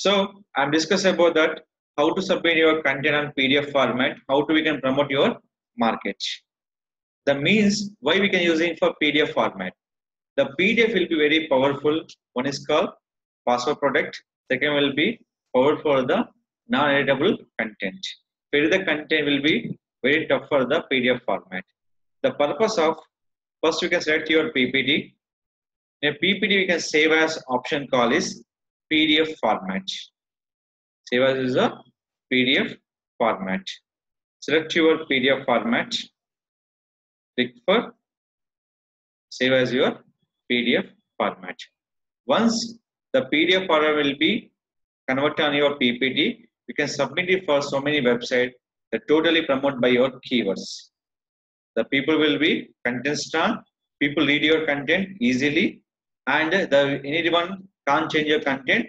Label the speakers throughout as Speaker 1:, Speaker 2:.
Speaker 1: So I'm discussing about that how to submit your content on PDF format, how to we can promote your market. The means why we can using for PDF format. The PDF will be very powerful. One is called password protect. Second will be powerful for the non-editable content. The content will be very tough for the PDF format. The purpose of first you can select your PPT. In a PPT we can save as option call is PDF format. Save as is a PDF format. Select your PDF format. Click for save as your PDF format. Once the PDF format will be converted on your PPT, you can submit it for so many websites that totally promote by your keywords. The people will be content strong. People read your content easily, and anyone can't change your content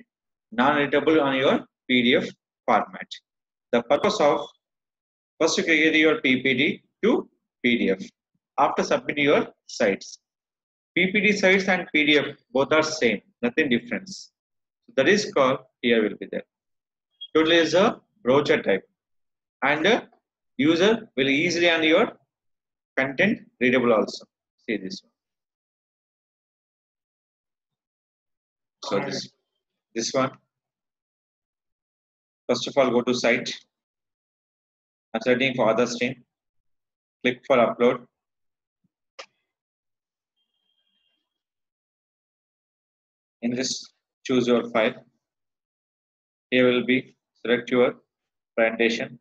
Speaker 1: non-editable on your PDF format. The purpose of first you create your PPT to PDF. After submitting your sites, PPT sites and PDF both are same, nothing difference. So that is called here will be there. Total is a brochure type, and user will easily on your content readable also. See this one. So this one. First of all, go to site. I'm searching for other stream. Click for upload. In this, choose your file. Here will be select your presentation.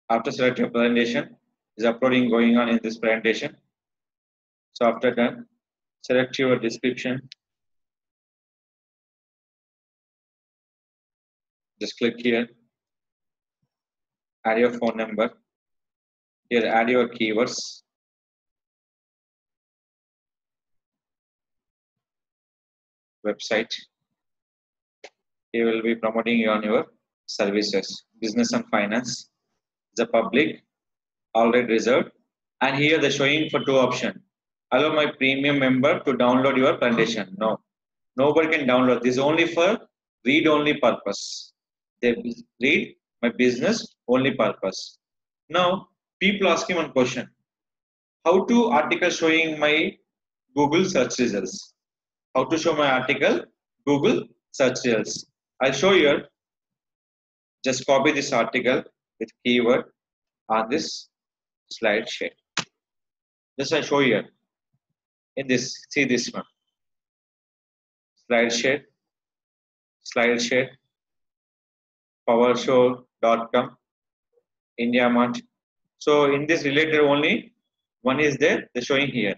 Speaker 1: After select your presentation, is uploading going on in this presentation. So after that, select your description. Just click here. Add your phone number. Here add your keywords. Website. Here will be promoting you on your services. Business and finance. The public. Already reserved. And here they're showing for two options. Allow my premium member to download your presentation. No. Nobody can download. This is only for read only purpose. They read my business only purpose. Now, people asking one question. How to article showing my Google search results? How to show my article Google search results? I'll show you. Just copy this article with keyword on this slide share. Just I show you. In this, see this one. Slide share, powershow.com, India Mart. So in this related only one is there, they're showing here.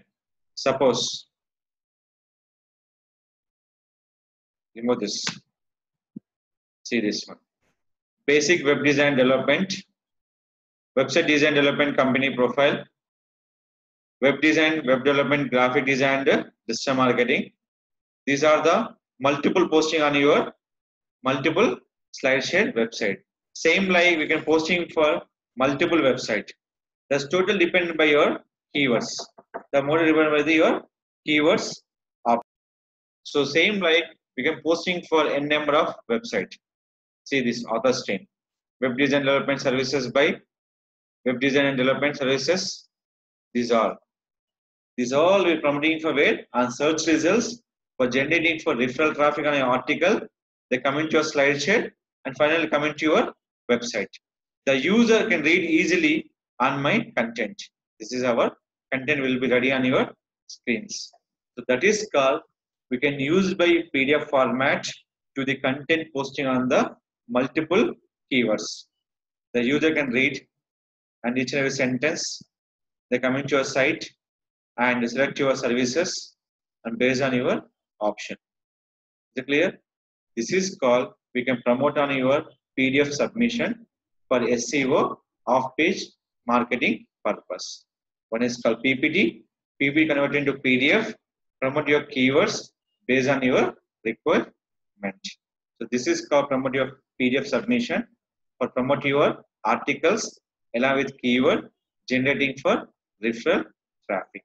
Speaker 1: Suppose, remove this. See this one. Basic web design development, website design development company profile, web design, web development, graphic design, digital marketing. These are the multiple posting on your multiple SlideShare website. Same like we can posting for multiple website. That's totally dependent by your keywords. The more dependent by your keywords. So same like we can posting for n number of website. See this author stream. Web design development services by web design and development services. These all we're promoting for where on search results for generating for referral traffic on an article. They come into your SlideShare and finally come into your website. The user can read easily on my content. This is our content will be ready on your screens. So that is called we can use by PDF format to the content posting on the multiple keywords. The user can read and each and every sentence. They come into your site and select your services and based on your option. Is it clear? This is called we can promote on your PDF submission for SEO off-page marketing purpose. One is called PPT. PPT converted into PDF. Promote your keywords based on your requirement. So this is called promote your PDF submission for promote your articles along with keyword generating for referral traffic.